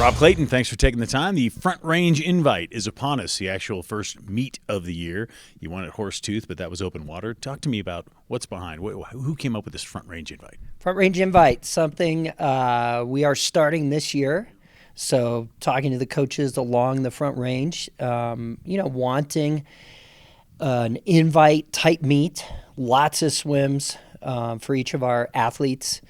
Rob Clayton, thanks for taking the time. The Front Range Invite is upon us, the actual first meet of the year. You won at Horsetooth, but that was open water. Talk to me about what's behind. Who came up with this Front Range Invite? Front Range Invite, something we are starting this year. So talking to the coaches along the Front Range, wanting an invite type meet, lots of swims for each of our athletes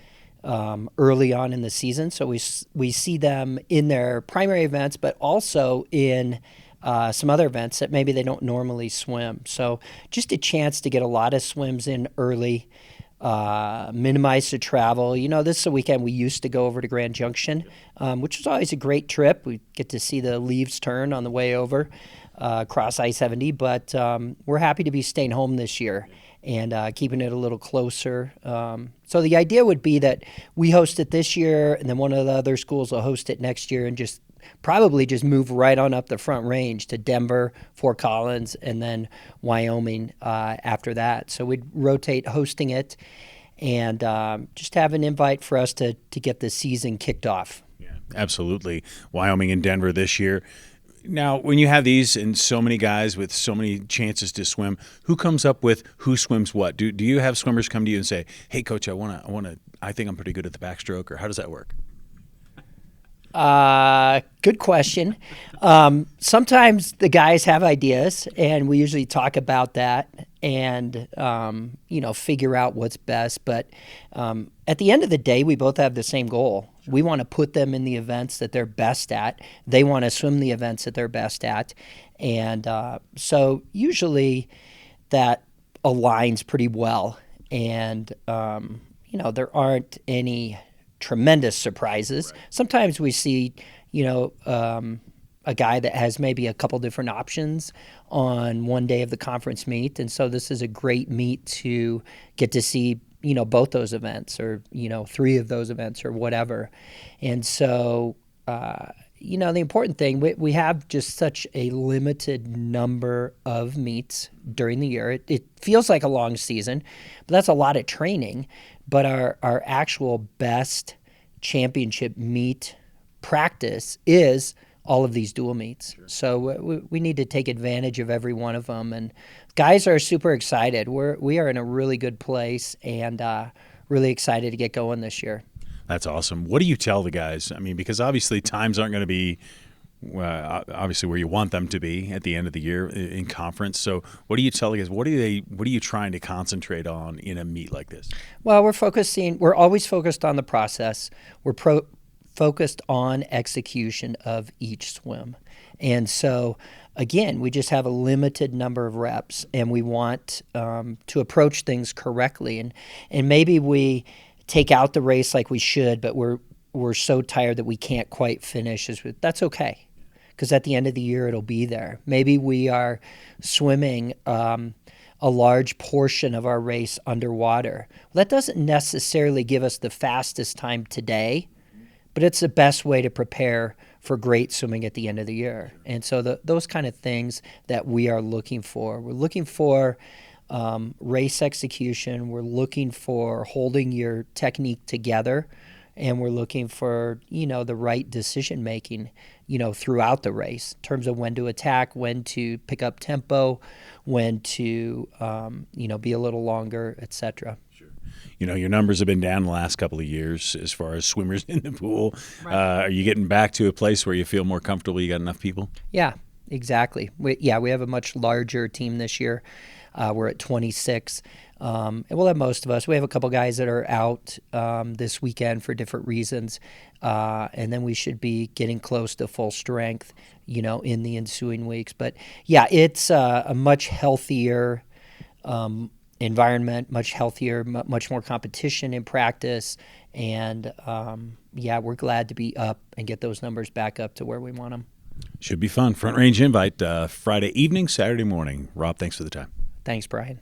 early on in the season. So we see them in their primary events, but also in some other events that maybe they don't normally swim. So just a chance to get a lot of swims in early, minimize the travel. This is a weekend we used to go over to Grand Junction, which was always a great trip. We get to see the leaves turn on the way over across I-70, but we're happy to be staying home this year and keeping it a little closer. So the idea would be that we host it this year, and then one of the other schools will host it next year, and probably just move right on up the Front Range to Denver, Fort Collins, and then Wyoming after that. So we'd rotate hosting it and just have an invite for us to get the season kicked off. Yeah, absolutely. Wyoming and Denver this year. Now, when you have these and so many guys with so many chances to swim, who comes up with who swims what? Do you have swimmers come to you and say, "Hey, coach, I think I'm pretty good at the backstroke," or how does that work? Good question. Sometimes the guys have ideas, and we usually talk about that and figure out what's best. But at the end of the day, we both have the same goal. We want to put them in the events that they're best at. They want to swim the events that they're best at. And so usually that aligns pretty well. And, there aren't any tremendous surprises. Right. Sometimes we see, a guy that has maybe a couple different options on one day of the conference meet. And so this is a great meet to get to see both those events or, three of those events or whatever. And so, the important thing, we have just such a limited number of meets during the year. It feels like a long season, but that's a lot of training. But our actual best championship meet practice is all of these dual meets. Sure. So we need to take advantage of every one of them. And guys are super excited. We are in a really good place and really excited to get going this year. That's awesome. What do you tell the guys? I mean, because obviously times aren't going to be obviously where you want them to be at the end of the year in conference. So what do you tell the guys? What are you trying to concentrate on in a meet like this? Well, we're always focused on the process. We're focused on execution of each swim. And so, again, we just have a limited number of reps, and we want to approach things correctly. And maybe we take out the race like we should, but we're so tired that we can't quite finish. That's okay, because at the end of the year, it'll be there. Maybe we are swimming a large portion of our race underwater. Well, that doesn't necessarily give us the fastest time today, but it's the best way to prepare for great swimming at the end of the year. And so those kind of things that we are looking for. We're looking for race execution. We're looking for holding your technique together. And we're looking for, the right decision making, throughout the race in terms of when to attack, when to pick up tempo, when to, be a little longer, et cetera. Sure. Your numbers have been down the last couple of years as far as swimmers in the pool. Right. Are you getting back to a place where you feel more comfortable? You got enough people? Yeah, exactly. We have a much larger team this year. We're at 26. And we'll have most of us. We have a couple guys that are out this weekend for different reasons. And then we should be getting close to full strength, in the ensuing weeks. But, yeah, it's a much healthier environment, much healthier, much more competition in practice. And, we're glad to be up and get those numbers back up to where we want them. Should be fun. Front Range Invite Friday evening, Saturday morning. Rob, thanks for the time. Thanks, Brian.